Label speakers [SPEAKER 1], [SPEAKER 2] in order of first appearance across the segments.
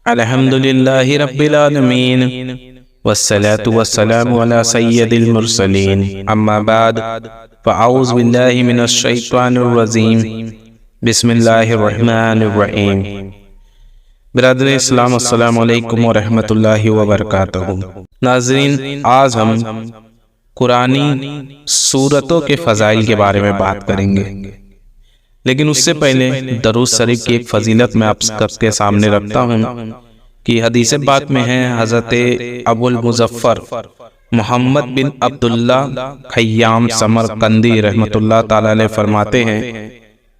[SPEAKER 1] الحمدللہ رب العالمین والصلاة والسلام علی سید المرسلین اما بعد فاعوذ باللہ من الشیطان الرجیم بسم اللہ الرحمن الرحیم۔ برادر اسلام، السلام علیکم ورحمۃ اللہ وبرکاتہ۔ ناظرین، آج ہم قرآنی سورتوں کے فضائل کے بارے میں بات کریں گے، لیکن اس سے پہلے درود شریف کی ایک فضیلت میں آپ کے سامنے رکھتا ہوں کہ حدیث پاک میں ہے، حضرت ابو المظفر محمد بن عبداللہ خیام سمرقندی رحمۃ اللہ تعالی علیہ فرماتے ہیں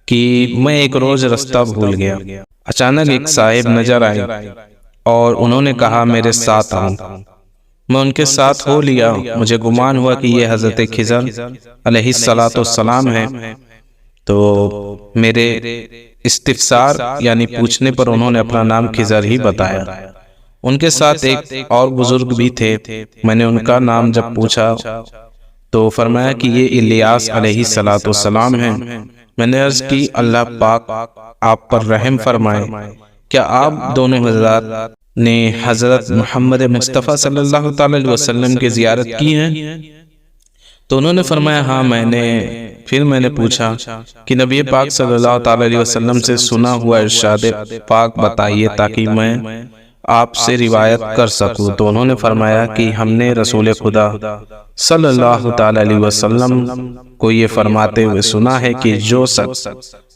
[SPEAKER 1] کہ میں ایک روز رستہ بھول گیا، اچانک ایک صاحب نظر آئے اور انہوں نے کہا میرے ساتھ آؤ۔ میں ان کے ساتھ ہو لیا، مجھے گمان ہوا کہ یہ حضرت خضر علیہ السلام ہے، تو میرے استفسار یعنی پوچھنے پر انہوں نے اپنا نام خضر ہی بتایا۔ ان کے ساتھ ایک اور بزرگ بھی تھے، میں نے ان کا نام جب پوچھا تو فرمایا کہ یہ الیاس علیہ السلام ہیں۔ میں نے عرض کی اللہ پاک آپ پر رحم فرمائے، کیا آپ دونوں حضرات نے حضرت محمد مصطفیٰ صلی اللہ تعالی علیہ وسلم کی زیارت کی ہے؟ تو انہوں نے فرمایا ہاں میں نے۔ پھر میں نے پوچھا کہ نبی پاک صلی اللہ تعالی علیہ وسلم سے سنا ہوا ارشاد پاک بتائیے تاکہ میں آپ سے روایت کر سکوں۔ تو انہوں نے فرمایا کہ ہم نے رسول خدا صلی اللہ تعالی علیہ وسلم کو یہ فرماتے ہوئے سنا ہے کہ جو شخص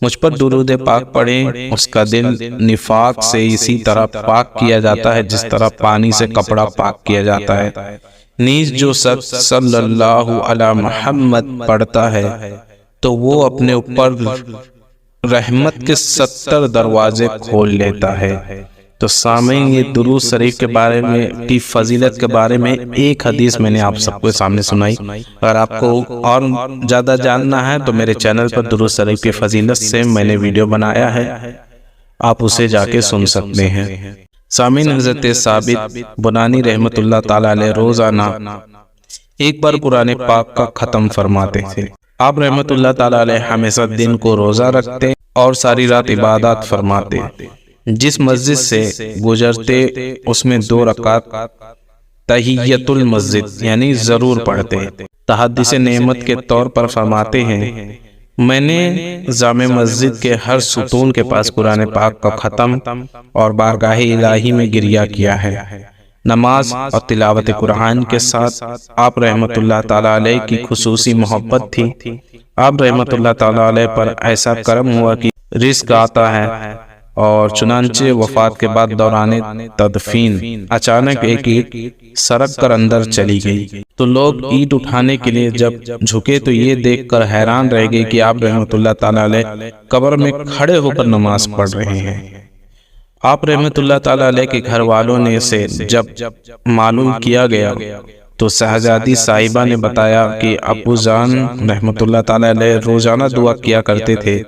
[SPEAKER 1] مجھ پر درود پاک پڑھے اس کا دل نفاق سے اسی طرح پاک کیا جاتا ہے جس طرح پانی سے کپڑا پاک کیا جاتا ہے۔ نیز جو شخص صلی اللہ علی محمد پڑھتا ہے تو وہ اپنے اوپر رحمت کے 70 دروازے کھول لیتا ہے۔ تو سامعین، یہ درود شریف کے بارے میں کی فضیلت کے بارے میں ایک حدیث میں نے آپ سب کے سامنے سنائی۔ اگر آپ کو اور زیادہ جاننا ہے تو میرے چینل پر درود شریف کی فضیلت سے میں نے ویڈیو بنایا ہے، آپ اسے جا کے سن سکتے ہیں۔ سامعین، حضرت ثابت بنانی رحمۃ اللہ تعالی علیہ روزانہ ایک بار قرآن پاک کا ختم فرماتے تھے۔ آپ رحمۃ اللہ تعالی علیہ ہمیشہ دن کو روزہ رکھتے اور ساری رات عبادات فرماتے۔ جس مسجد سے گزرتے اس میں 2 رکعت تحیت المسجد یعنی ضرور پڑھتے۔ تحدث نعمت کے طور پر فرماتے ہیں میں نے جامع مسجد کے ہر ستون کے پاس قرآن پاک کا ختم اور بارگاہ الہی میں گریہ کیا ہے۔ نماز اور تلاوت قرآن کے ساتھ آپ رحمت اللہ تعالی علیہ کی خصوصی محبت تھی۔ آپ رحمت اللہ تعالی علیہ پر ایسا کرم ہوا کہ رزق آتا ہے، اور چنانچہ وفات کے بعد دوران تدفین اچانک ایک سرک کر اندر چلی گئی، تو لوگ اینٹ اٹھانے کے لیے جب جھکے تو یہ دیکھ کر حیران رہ گئے کہ آپ رحمت اللہ تعالی علیہ قبر میں کھڑے ہو کر نماز پڑھ رہے ہیں۔ آپ رحمت اللہ تعالی علیہ کے گھر والوں نے سے جب معلوم کیا گیا تو شہزادی صاحبہ نے بتایا کہ ابو جان رحمت اللہ تعالی علیہ روزانہ دعا کیا کرتے تھے،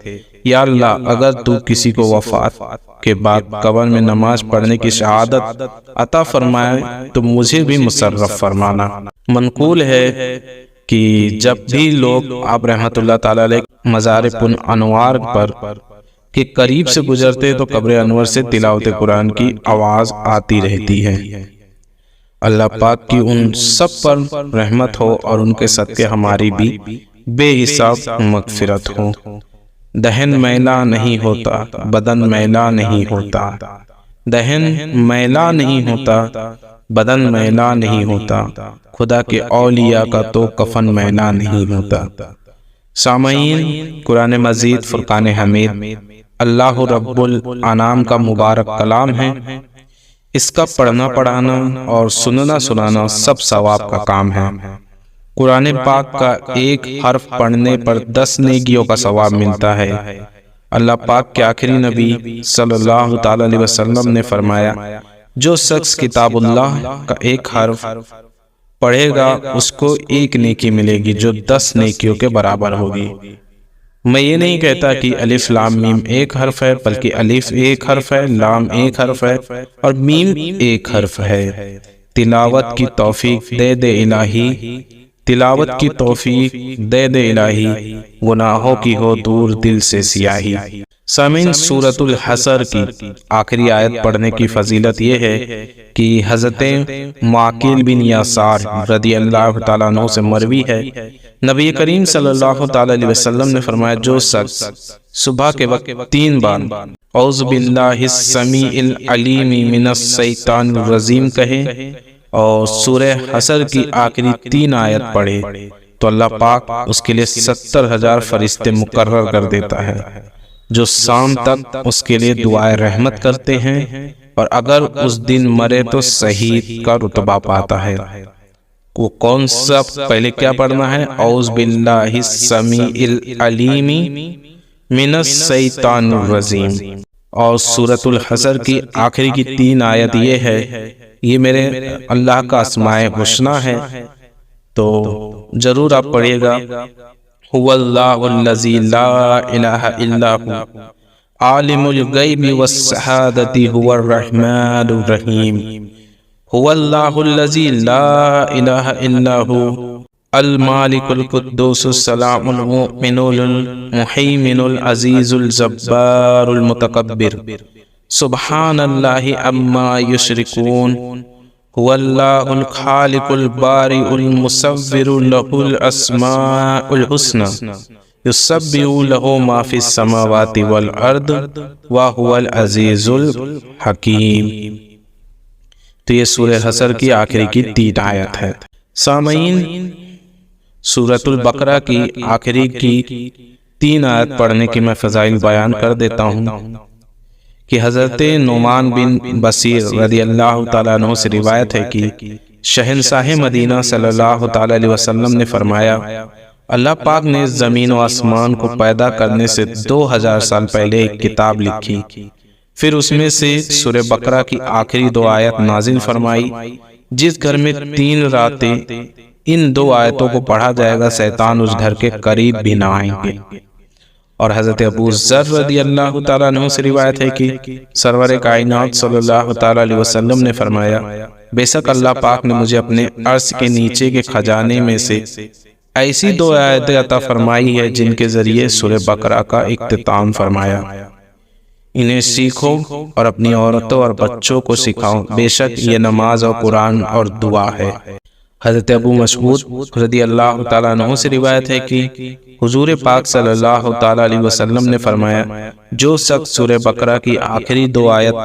[SPEAKER 1] یا اللہ اگر تو کسی کو وفات کے بعد قبر میں نماز پڑھنے کی شہادت عطا فرمائے تو مجھے بھی مصرف فرمانا۔ منقول ہے کہ جب بھی لوگ آپ رحمت اللہ تعالی علیہ مزار پن انوار پر کے قریب سے گزرتے تو قبر انور سے تلاوت قرآن کی آواز آتی رہتی ہے۔ اللہ پاک کی ان سب پر رحمت ہو اور ان کے صدقے ہماری بھی بے حساب مغفرت ہو۔ دہن میلا نہیں ہوتا، بدن میلا نہیں ہوتا، دہن میلا نہیں ہوتا، بدن میلا نہیں ہوتا، خدا کے اولیاء کا تو کفن میلا نہیں ہوتا۔ سامعین، قرآن مجید فرقان حمید اللہ رب الانام کا مبارک کلام ہے۔ اس کا پڑھنا پڑھانا اور سننا سنانا سب ثواب کا کام ہے۔ قرآن پاک کا ایک حرف پڑھنے پر 10 نیکیوں کا ثواب ملتا ہے۔ اللہ پاک کے آخری نبی صلی اللہ تعالی علیہ وسلم نے فرمایا جو شخص کتاب اللہ کا ایک حرف پڑھے گا اس کو 1 نیکی ملے گی جو 10 نیکیوں کے برابر ہوگی۔ میں یہ نہیں کہتا کہ الف لام میم ایک حرف ہے، بلکہ الف ایک حرف ہے، لام ایک حرف ہے اور میم ایک حرف ہے۔ تلاوت کی توفیق دے دے الہی، تلاوت کی توفیق دے دے الہی، گناہوں کی ہو دور دل سے سیاہی۔ سامعین، سورۃ الحشر کی آخری آیت پڑھنے کی فضیلت یہ ہے کہ حضرت معقل بن یسار رضی اللہ تعالیٰ عنہ سے مروی ہے، نبی کریم صلی اللہ تعالیٰ علیہ وسلم نے فرمایا، جو شخص صبح کے وقت 3 بار اعوذ باللہ السمیع العلیم من الشیطان الرجیم کہے اور سورہ حشر کی آخری 3 آیت پڑھے تو اللہ پاک اس کے لیے 70,000 فرشتے مقرر کر دیتا ہے، جو شام تک اس کے لیے دعائے رحمت کرتے ہیں، اور اگر اس دن مرے تو شہید کا رتبہ پاتا ہے۔ وہ کون سا پہلے کیا پڑھنا ہے؟ اعوذ باللہ السمیع العلیم من الشیطان الرجیم، اور سورۃ الحشر کی آخری کی 3 آیت یہ ہے، یہ میرے اللہ کا اسماء حسنی ہے، تو ضرور آپ پڑھیے گا۔ هو اللہ الذی لا الہ الا هو عالم الغیب والشہادۃ هو الرحمن الرحیم۔ هو اللہ الذی لا الہ الا هو المالک القدوس السلام المؤمن المہیمن العزیز الجبار المتکبر سبحان اللہ عما یشرکون۔ هو اللہ الخالق البارئ المصور له الاسماء الحسنى یسبح له ما فی السماوات والارض وهو العزیز الحکیم۔ تو یہ سورہ حشر کی آخری کی 3 آیت ہے۔ سامعین، سورۃ البقرہ کی آخری کی 3 آیت پڑھنے کی میں فضائل بیان کر دیتا ہوں کہ حضرت نعمان بن بشیر رضی اللہ تعالیٰ عنہ سے روایت ہے کہ شہنشاہ مدینہ صلی اللہ تعالیٰ علیہ وسلم نے فرمایا، اللہ پاک نے زمین و آسمان کو پیدا کرنے سے 2000 سال پہلے ایک کتاب لکھی، پھر اس میں سے سورہ بقرہ کی آخری 2 آیت نازل فرمائی۔ جس گھر میں 3 راتیں ان 2 آیتوں کو پڑھا جائے گا، شیطان اس گھر کے قریب بھی نہ آئیں گے۔ اور حضرت ابو ذر رضی اللہ تعالیٰ عنہ سے روایت ہے کہ سرور کائنات صلی اللہ تعالیٰ علیہ وسلم نے فرمایا، بے شک اللہ پاک نے مجھے اپنے عرش کے نیچے کے خزانے میں سے ایسی 2 آیتیں عطا فرمائی ہے جن کے ذریعے سورہ بقرہ کا اختتام فرمایا، انہیں سیکھو اور اپنی عورتوں اور بچوں کو سکھاؤ، بے شک یہ نماز اور قرآن اور دعا ہے۔ حضرت ابو مسعود رضی اللہ تعالیٰ عنہ سے روایت ہے کہ حضور پاک صلی اللہ تعالیٰ علیہ وسلم نے فرمایا، جو شخص سورہ بقرہ کی آخری 2 آیت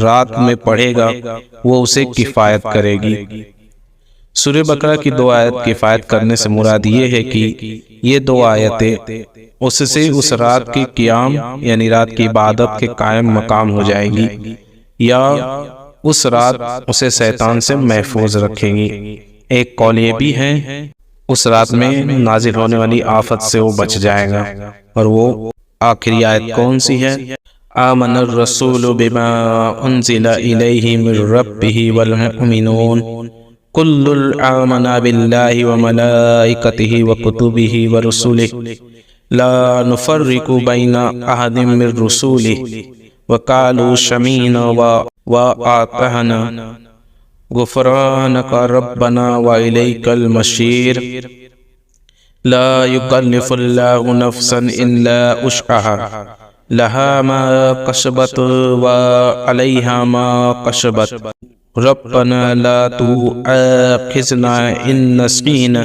[SPEAKER 1] رات میں پڑھے گا وہ اسے کفایت کرے گی۔ سورہ بقرہ کی 2 آیت کفایت کرنے سے مراد یہ ہے کہ یہ 2 آیتیں اس سے اس رات کی قیام یعنی رات کی عبادت کے قائم مقام ہو جائے گی، یا اس رات اسے شیطان سے محفوظ رکھیں گی۔ ایک قول یہ بھی ہے اس رات میں نازل ہونے والی آفت سے وہ بچ جائے گا، اور وہ آخری آیت کون سی ہے؟ آمن الرسول بما انزل الیہ من ربہ والمؤمنون کل آمن باللہ وملائکتہ وکتبہ ورسلہ لا نفرق بین احد من رسلہ وقالوا سمعنا وأطعنا غفرانك ربنا وإليك المصير لا يكلف الله نفسا إلا وسعها لها ما كسبت وعليها ما كسبت ربنا لا تؤاخذنا إن نسينا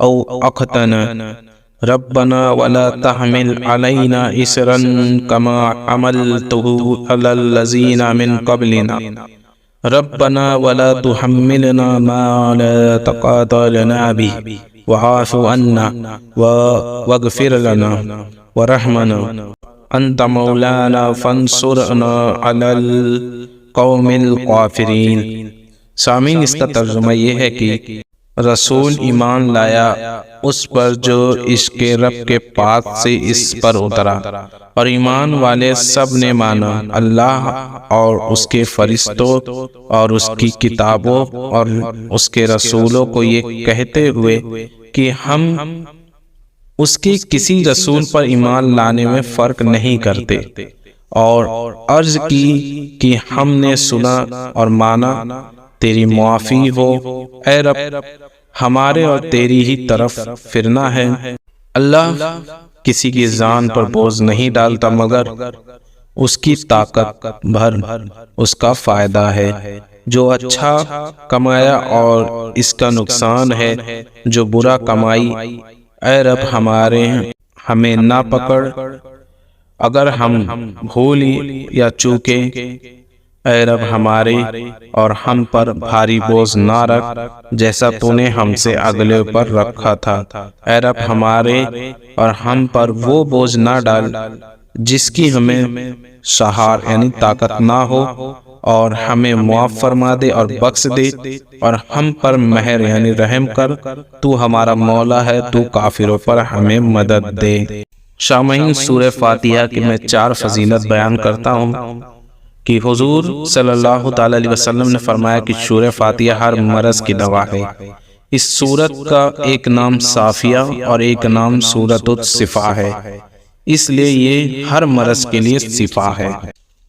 [SPEAKER 1] أو أخطأنا ربنا ولا تحمل علينا إصرا كما حملته على الذين من قبلنا ربنا ولا تحملنا ما لا طاقة لنا به واعف عنا واغفر لنا وارحمنا أنت مولانا فانصرنا على القوم الكافرين۔ سامعین، اس کا ترجمہ یہ ہے کہ رسول ایمان لایا اس پر جو اس کے رب کے پاک سے اس پر اترا، اور ایمان والے سب نے مانا اللہ اور اس کے فرشتوں اور اس کی کتابوں اور اس کے رسولوں کو یہ کہتے ہوئے کہ ہم اس کے کسی رسول پر ایمان لانے میں فرق نہیں کرتے، اور عرض کی کہ ہم نے سنا اور مانا، تیری معافی ہو اے رب، ہمارے اور تیری ہی طرف پھرنا ہے۔ اللہ کسی کی جان پر بوجھ نہیں ڈالتا مگر اس کی طاقت بھر اس کا فائدہ ہے۔ جو اچھا کمایا اور اس کا نقصان ہے جو برا کمائی۔ اے رب ہمیں نہ پکڑ اگر ہم بھولی یا چوکے، اے رب ہمارے اور ہم پر بھاری بوجھ نہ رکھ جیسا تو نے ہم سے اگلے پر رکھا تھا۔ اے رب ہمارے اور ہم پر وہ بوجھ نہ ڈال جس کی ہمیں سہار یعنی طاقت نہ ہو، اور ہمیں معاف فرما دے اور بخش دے، اور ہم پر مہر یعنی رحم کر، تو ہمارا مولا ہے، تو کافروں پر ہمیں مدد دے۔ سامعین، سورہ فاتحہ کی میں 4 فضیلت بیان کرتا ہوں کہ حضور صلی اللہ تعالی علیہ وسلم نے فرمایا کہ سورہ فاتحہ ہر مرض کی دوا ہے۔ اس سورت کا ایک نام صافیہ اور ایک نام سورۃ الشفاء ہے، اس لیے یہ ہر مرض کے لیے شفا ہے۔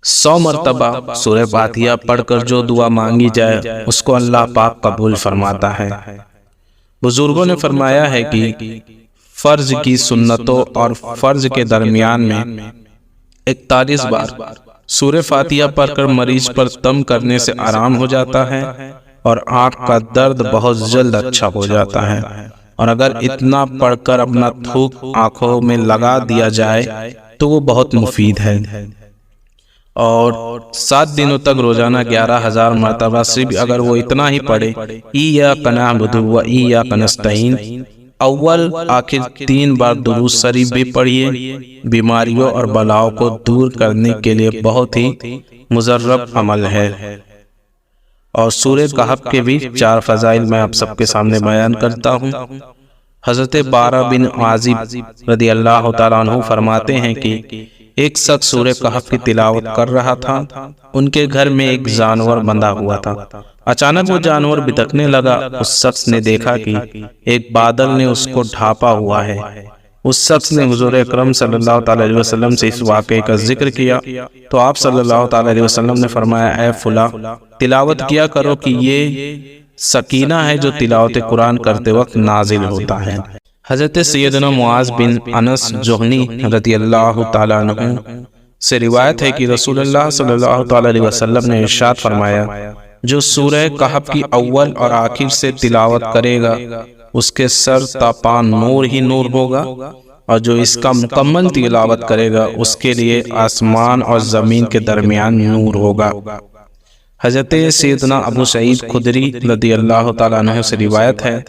[SPEAKER 1] 100 مرتبہ سورہ فاتحہ پڑھ کر جو دعا مانگی جائے اس کو اللہ پاک قبول فرماتا ہے۔ بزرگوں نے فرمایا ہے کہ فرض کی سنتوں اور فرض کے درمیان میں 41 بار سورہ فاتحہ پڑھ کر مریض پر دم کرنے سے آرام ہو جاتا ہے اور آنکھ کا درد بہت جلد اچھا ہو جاتا ہے، اور اگر اتنا پڑھ کر اپنا تھوک آنکھوں میں لگا دیا جائے تو وہ بہت مفید ہے۔ اور 7 دنوں تک روزانہ 11,000 مرتبہ صرف اگر وہ اتنا ہی پڑھے، ایاک نعبد و ایاک نستعین، اول آخر 3 بار درود شریف بھی پڑھیے، بیماریوں اور بلاؤں کو دور کرنے کے لیے بہت ہی مجرب عمل ہے۔ اور سورہ کہف کے بھی 4 فضائل میں آپ سب کے سامنے بیان کرتا ہوں۔ حضرت بارہ بن عازب رضی اللہ تعالیٰ عنہ فرماتے ہیں کہ ایک شخص سورہ کہف کی تلاوت کر رہا تھا، ان کے گھر میں ایک جانور بندھا ہوا تھا۔ اچانک وہ جانور بھٹکنے لگا۔ اس شخص نے دیکھا کہ ایک بادل نے اس کو ڈھانپا ہوا ہے۔ اس شخص نے حضور اکرم صلی اللہ تعالی علیہ وسلم سے اس واقعے کا ذکر کیا تو آپ صلی اللہ تعالی علیہ وسلم نے فرمایا، اے فلاں، تلاوت کیا کرو کہ یہ سکینہ ہے جو تلاوت قرآن کرتے وقت نازل ہوتا ہے۔ حضرت سیدنا معاذ بن انس جہنی رضی اللہ تعالیٰ عنہ سے روایت ہے کہ رسول اللہ صلی اللہ تعالی علیہ وسلم نے ارشاد فرمایا، جو سورہ کہف کی اول اور آخر سے تلاوت کرے گا اس کے سر تا پا نور ہی نور ہوگا، اور جو اس کا مکمل تلاوت کرے گا اس کے لیے آسمان اور زمین کے درمیان نور ہوگا۔ حضرت سیدنا ابو سعید خدری رضی اللہ تعالیٰ عنہ سے روایت ہے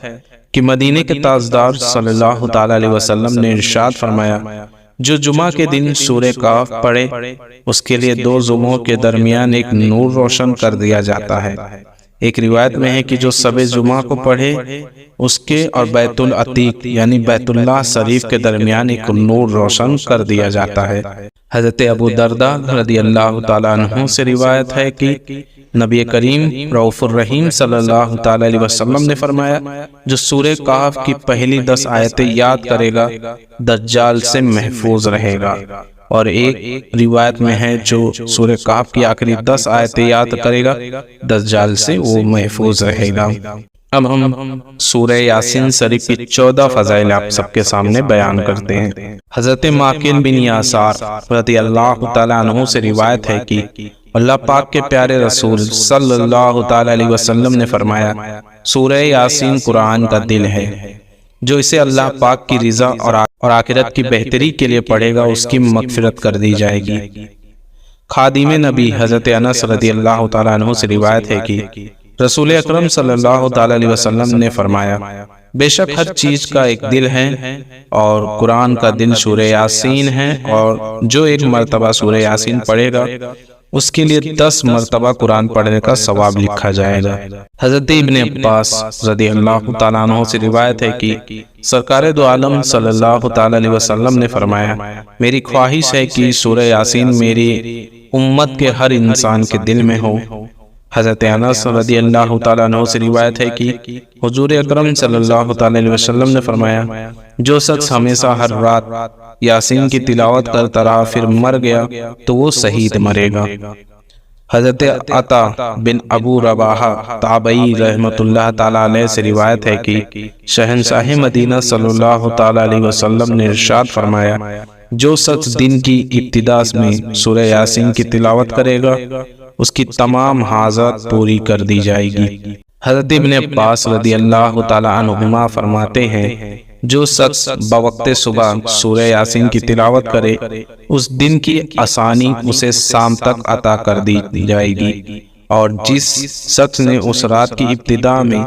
[SPEAKER 1] کہ مدینے کے تاجدار صلی اللہ تعالیٰ علیہ وسلم نے ارشاد فرمایا، جو جمعہ کے دن سورہ کہف پڑھے اس کے لیے 2 جمعوں کے درمیان ایک نور روشن کر دیا جاتا ہے۔ ایک روایت میں ہے کہ جو شب جمعہ کو پڑھے اس کے اور بیت العتیق یعنی بیت اللہ شریف کے درمیان ایک نور روشن کر دیا جاتا ہے۔ حضرت ابو درداء رضی اللہ تعالیٰ عنہ سے روایت ہے کہ نبی کریم رؤوف الرحیم صلی اللہ تعالی علیہ وسلم نے فرمایا، جو سورہ کہف کی پہلی 10 آیتیں یاد کرے گا دجال سے محفوظ رہے گا، اور ایک روایت میں ہے جو سورہ کہف کی آخری 10 آیتیں یاد کرے گا دجال سے وہ محفوظ رہے گا۔ اب ہم سورہ یاسین شریف کی 14 فضائل آپ سب کے سامنے بیان کرتے ہیں۔ حضرت ماکل بن یاسار رضی اللہ تعالیٰ عنہ سے روایت ہے کہ اللہ پاک کے پیارے رسول صلی اللہ تعالی علیہ وسلم نے فرمایا، سورہ یاسین قرآن کا دل ہے، جو اسے اللہ پاک کی رضا اور آخرت کی بہتری کے لیے پڑھے گا اس کی مغفرت کر دی جائے گی۔ خادم نبی حضرت انس رضی اللہ تعالیٰ عنہ سے روایت ہے کہ رسول اکرم صلی اللہ تعالی علیہ وسلم نے فرمایا، بے شک ہر چیز کا ایک دل ہے اور قرآن کا دل سورہ یاسین ہے، اور جو 1 مرتبہ سورہ یاسین پڑھے گا اس کے لیے 10 مرتبہ قرآن پڑھنے کا ثواب لکھا جائے گا۔ حضرت ابن عباس رضی اللہ تعالیٰ عنہ سے روایت ہے کہ سرکار دو عالم صلی اللہ تعالی علیہ وسلم نے فرمایا، میری خواہش ہے کہ سورہ یاسین میری امت کے ہر انسان کے دل میں ہو۔ حضرت انس رضی اللہ تعالیٰ عنہ سے روایت ہے کہ حضور اکرم صلی اللہ تعالی علیہ وسلم نے فرمایا، جو شخص ہمیشہ ہر رات یاسین کی تلاوت کرتا رہا پھر مر گیا تو وہ شہید مرے گا۔ حضرت عطا بن ابو رباحہ تابعی رحمۃ اللہ تعالیٰ علیہ سے روایت ہے کہ شہنشاہ مدینہ صلی اللہ تعالیٰ علیہ وسلم نے ارشاد فرمایا، جو شخص دن کی ابتدا میں سورہ یاسین کی تلاوت کرے گا اس کی تمام حاجات پوری کر دی جائے گی۔ حضرت ابن عباس رضی اللہ تعالیٰ عنہما فرماتے ہیں، جو شخص بوقت صبح سورہ یاسین کی تلاوت کرے اس دن کی آسانی اسے شام تک عطا کر دی جائے گی، اور جس شخص نے اس رات کی ابتدا میں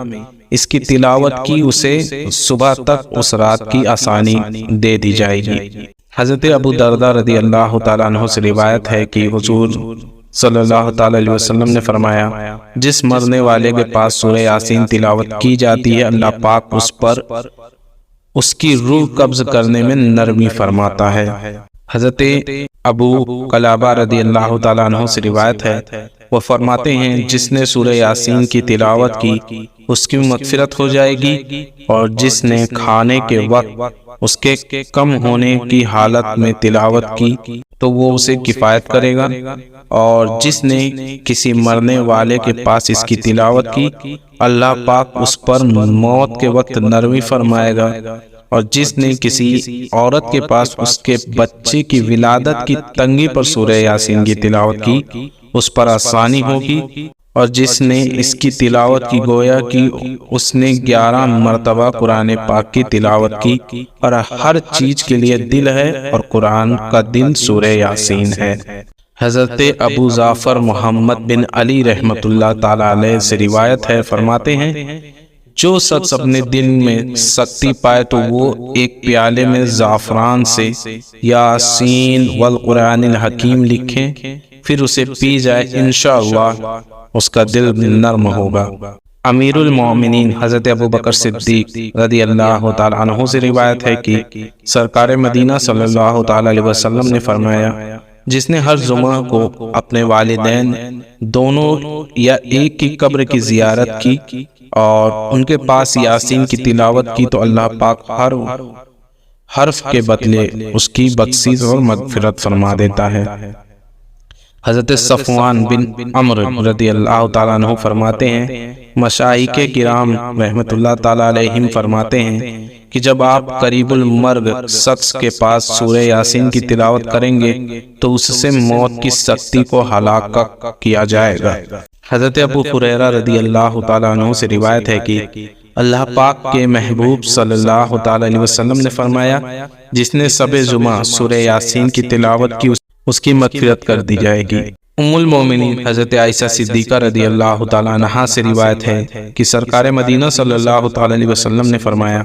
[SPEAKER 1] اس کی تلاوت کی اسے صبح تک اس رات کی آسانی دے دی جائے گی۔ حضرت ابو درداء رضی اللہ تعالیٰ عنہ سے روایت ہے کہ حضور صلی اللہ تعالیٰ علیہ وسلم نے فرمایا، جس مرنے والے کے پاس سورہ یاسین تلاوت کی جاتی ہے اللہ پاک اس پر اس کی روح قبض کرنے میں نرمی فرماتا ہے۔ حضرت ابو قلابہ رضی اللہ تعالیٰ عنہ سے روایت ہے، وہ فرماتے ہیں، جس نے سورہ یاسین کی تلاوت کی اس کی مغفرت ہو جائے گی، اور جس نے کھانے کے وقت اس کے کم ہونے کی حالت میں تلاوت کی تو وہ اسے کفایت کرے گا، اور جس نے کسی مرنے والے کے پاس اس کی تلاوت کی اللہ پاک اس پر موت کے وقت نرمی فرمائے گا، اور جس نے کسی عورت کے پاس اس کے بچے کی ولادت کی تنگی پر سورہ یاسین کی تلاوت کی اس پر آسانی ہوگی، اور جس نے اس کی تلاوت کی گویا کہ اس نے 11 مرتبہ قرآن پاک کی تلاوت کی، اور ہر چیز کے لیے دل ہے اور قرآن کا دل سورہ یاسین ہے۔ حضرت ابو جعفر محمد بن علی رحمۃ اللہ تعالیٰ علیہ سے روایت ہے، فرماتے ہیں، جو شخص اپنے دل میں سختی پائے تو وہ ایک پیالے میں زعفران سے یاسین والقرآن الحکیم لکھیں، پھر اسے پی جائے، انشاءاللہ اس کا دل نرم ہوگا۔ امیر المومنین حضرت ابو بکر صدیق رضی اللہ تعالیٰ عنہ سے روایت ہے کہ سرکار مدینہ صلی اللہ تعالیٰ علیہ وسلم نے فرمایا، جس نے ہر جمعہ کو اپنے والدین دونوں یا ایک کی قبر کی زیارت کی اور ان کے پاس یاسین کی تلاوت کی تو اللہ پاک ہر حرف کے بدلے اس کی بخشش اور مغفرت فرما دیتا ہے۔ حضرت صفوان بن عمرو رضی اللہ تعالیٰ عنہ فرماتے ہیں، مشائخ کرام رحمۃ اللہ تعالیٰ علیہم فرماتے ہیں کہ جب آپ قریب المرگ شخص کے پاس سورہ یاسین کی تلاوت کریں گے تو اس سے موت کی سختی کو ہلاک کیا جائے گا۔ حضرت ابو ہریرہ رضی اللہ تعالیٰ عنہ سے روایت ہے کہ اللہ پاک کے محبوب صلی اللہ تعالیٰ علیہ وسلم نے فرمایا، جس نے شب جمعہ سورہ یاسین کی تلاوت کی اس کی مغفرت کر دی جائے گی۔ ام المومنین حضرت عائشہ صدیقہ رضی اللہ تعالیٰ عنہا سے روایت ہے کہ سرکار مدینہ صلی اللہ تعالیٰ علیہ وسلم نے فرمایا،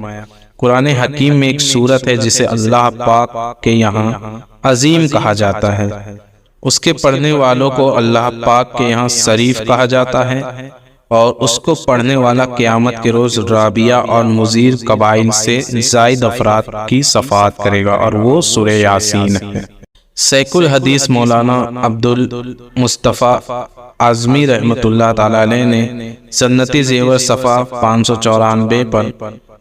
[SPEAKER 1] قرآن حکیم میں ایک سورت ہے جسے اللہ پاک کے یہاں عظیم کہا جاتا ہے، اس کے پڑھنے والوں کو اللہ پاک کے یہاں شریف کہا جاتا ہے، اور اس کو پڑھنے والا قیامت کے روز رابیہ اور مزیر قبائل سے زائد افراد کی شفاعت کرے گا، اور وہ سورہ یاسین ہے۔ شیخ الحدیث مولانا عبد المصطفیٰ اعظمی رحمۃ اللہ تعالیٰ علیہ نے سنتی زیور صفحہ 594 پر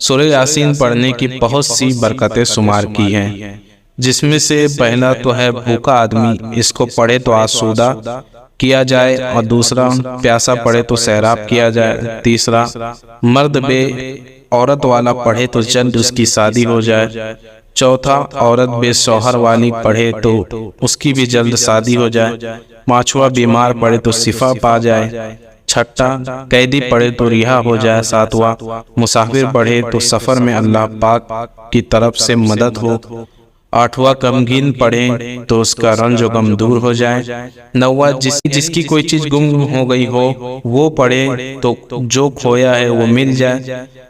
[SPEAKER 1] سورہ یاسین پڑھنے کی بہت سی برکتیں شمار کی ہیں، جس میں سے پہلا تو ہے بھوکا آدمی اس کو پڑھے تو آسودہ کیا جائے، اور دوسرا پیاسا پڑھے تو سیراب کیا جائے، تیسرا مرد بے عورت والا پڑھے تو جلد اس کی شادی ہو جائے، چوتھا عورت بے شوہر والی پڑھے تو اس کی بھی جلد شادی ہو جائے، پانچواں بیمار پڑھے تو شفا پا جائے، چھٹا قیدی پڑھے تو رہا ہو جائے، ساتواں مسافر پڑھے تو سفر میں اللہ پاک کی طرف سے مدد ہو، آٹھواں غمگین پڑھے تو اس کا رنج و غم دور ہو جائے، نواں جس کی کوئی چیز گم ہو گئی ہو وہ پڑھے تو جو کھویا ہے وہ مل جائے۔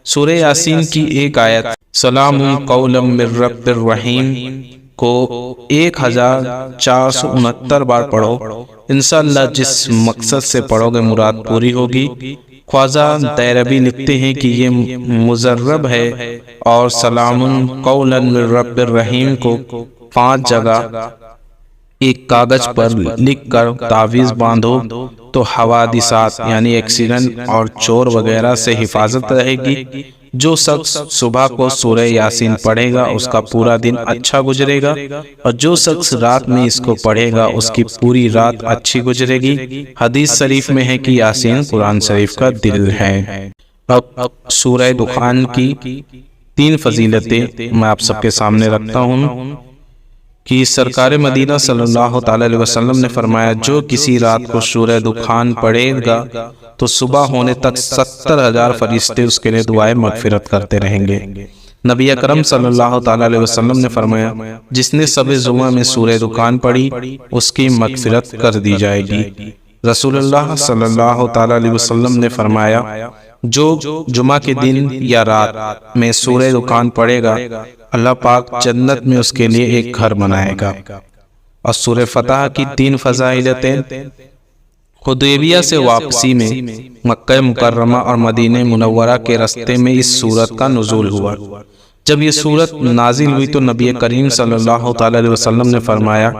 [SPEAKER 1] سورہ یاسین کی ایک آیت سلام قولا من رب الرحیم کو 1469 بار پڑھو، انشاءاللہ جس مقصد سے پڑھو گے مراد پوری ہوگی۔ خواجہ دیربی لکھتے ہیں کہ یہ مجرب ہے، اور سلام قولا من رب الرحیم کو 5 جگہ ایک کاغذ پر لکھ کر تعویذ باندھو تو حوادثات یعنی ایکسیڈنٹ اور چور وغیرہ سے حفاظت رہے گی، جو شخص صبح کو سورہ یاسین پڑھے گا اس کا پورا دن اچھا گزرے گا، اور جو شخص رات میں اس کو پڑھے گا اس کی پوری رات اچھی گزرے گی۔ حدیث شریف میں ہے کہ یاسین قرآن شریف کا دل ہے۔ اب سورہ دخان کی 3 فضیلتیں میں آپ سب کے سامنے رکھتا ہوں کہ سرکار مدینہ صلی اللہ تعالی علیہ وسلم نے فرمایا جو کسی رات کو سورہ دخان پڑھے گا تو صبح ہونے تک 70,000 فرشتے اس کے لیے دعائیں مغفرت کرتے رہیں گے۔ نبی اکرم صلی اللہ تعالی علیہ وسلم نے فرمایا جس نے شب جمعہ میں سورہ دخان پڑھی اس کی مغفرت کر دی جائے گی۔ رسول اللہ صلی اللہ تعالی علیہ وسلم نے فرمایا جو جمعہ کے دن یا رات میں سورہ دخان پڑھے گا اللہ پاک جنت میں اس کے لیے ایک گھر بنائے گا۔ اور سورہ فتح کی 3 فضائلتیں، حدیبیہ سے واپسی میں مکہ مکرمہ اور مدینہ منورہ کے راستے میں اس سورت کا نزول ہوا۔ جب یہ سورت نازل ہوئی تو نبی کریم صلی اللہ تعالی علیہ وسلم نے فرمایا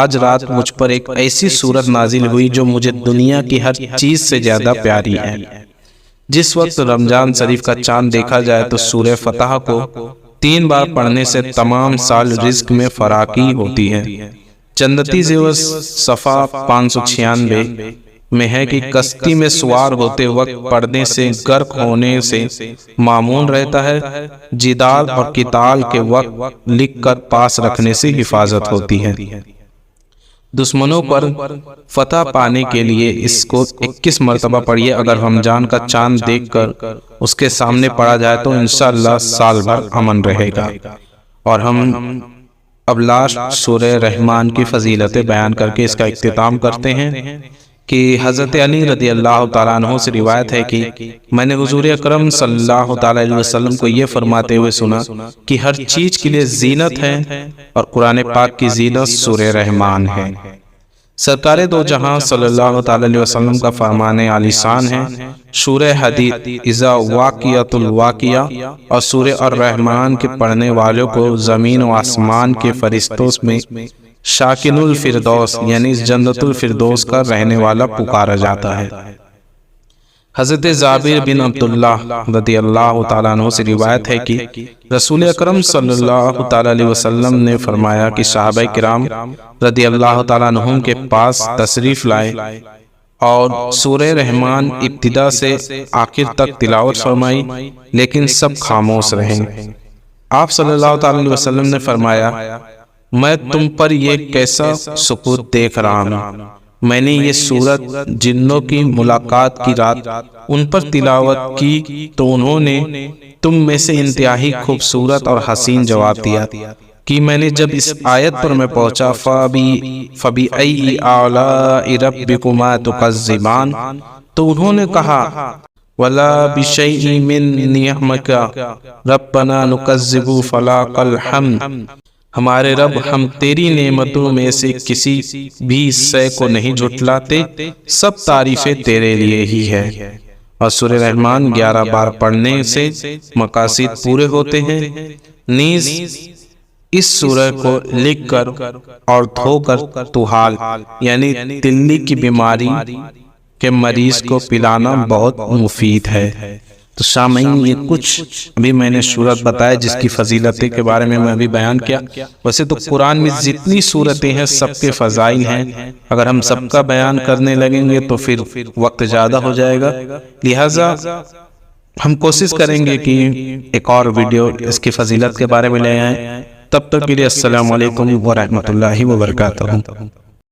[SPEAKER 1] آج رات مجھ پر ایک ایسی سورت نازل ہوئی جو مجھے دنیا کی ہر چیز سے زیادہ پیاری ہے۔ جس وقت رمضان شریف کا چاند دیکھا جائے تو سورہ فتح کو 3 بار پڑھنے سے تمام سال رزق میں فراخی ہوتی ہے۔ جنتی زیور صفحہ 596 میں ہے کہ کشتی میں سوار ہوتے وقت پڑھنے سے غرق ہونے سے معمون رہتا ہے، جدال اور قتال کے وقت لکھ کر پاس رکھنے سے حفاظت ہوتی ہے۔ دشمنوں پر فتح پانے کے لیے اس کو 21 مرتبہ پڑھیے۔ اگر رمضان کا چاند دیکھ کر اس کے سامنے پڑھا جائے تو انشاءاللہ سال بھر امن رہے گا۔ اور ہم اب لاسٹ سورہ رحمان کی فضیلتیں بیان کر کے اس کا اختتام کرتے ہیں کہ حضرت علی رضی اللہ تعالیٰ عنہ سے روایت ہے کہ میں نے حضور اکرم صلی اللہ تعالیٰ علیہ وسلم کو یہ فرماتے ہوئے سنا کہ ہر چیز کے لیے زینت ہے اور قرآن پاک کی زینت سورہ رحمان ہے۔ سرکار دو جہاں صلی اللہ تعالیٰ علیہ وسلم کا فرمان عالی شان ہے۔ سورہ حدید اذا واقعۃ الواقعہ اور سورہ الرحمن کے پڑھنے والوں کو زمین و آسمان کے فرشتوں میں شاکن الفردوس یعنی جنت الفردوس کا رہنے والا پکارا جاتا ہے۔ حضرت جابر بن عبداللہ رضی اللہ تعالیٰ عنہ سے روایت ہے کہ رسول اکرم صلی اللہ تعالیٰ علیہ وسلم نے فرمایا کہ صحابہ کرام رضی اللہ تعالیٰ عنہم کے پاس تشریف لائے اور سورہ رحمان ابتدا سے آخر تک تلاوت فرمائی لیکن سب خاموش رہیں۔ آپ صلی اللہ تعالیٰ علیہ وسلم نے فرمایا میں تم پر یہ کیسا سکوت دیکھ رہا ہوں، میں نے یہ سورت جنوں کی ملاقات کی رات ان پر تلاوت کی تو انہوں نے تم میں سے انتہائی خوبصورت اور حسین جواب دیا کہ میں نے جب اس آیت پر میں پہنچا فَبِأَيِّ آلَاءِ رَبِّكُمَا تُكَذِّبَانِ تو انہوں نے کہا وَلَا بِشَيْءٍ مِّن نِعْمَتِكَ رَبَّنَا نُكَذِّبُ فَلَاكَ الْحَمْدُ ہمارے رب ہم تیری نعمتوں میں سے کسی بھی شے کو نہیں جھٹلاتے، سب تعریفیں تیرے لیے ہی ہے۔ اور سورہ رحمان 11 بار پڑھنے سے مقاصد پورے ہوتے ہیں۔ نیز اس سورہ کو لکھ کر اور دھو کر توحال یعنی تلی کی بیماری کے مریض کو پلانا بہت مفید ہے۔ تو سامعین یہ کچھ ابھی میں نے سورت بتایا جس کی فضیلتیں کے بارے میں ابھی بیان کیا۔ ویسے تو قرآن میں جتنی سورتیں ہیں سب کے فضائل ہیں، اگر ہم سب کا بیان کرنے لگیں گے تو پھر وقت زیادہ ہو جائے گا، لہٰذا ہم کوشش کریں گے کہ ایک اور ویڈیو اس کی فضیلت کے بارے میں لے آئیں۔ تب تک کے لیے السلام علیکم ورحمۃ اللہ وبرکاتہ۔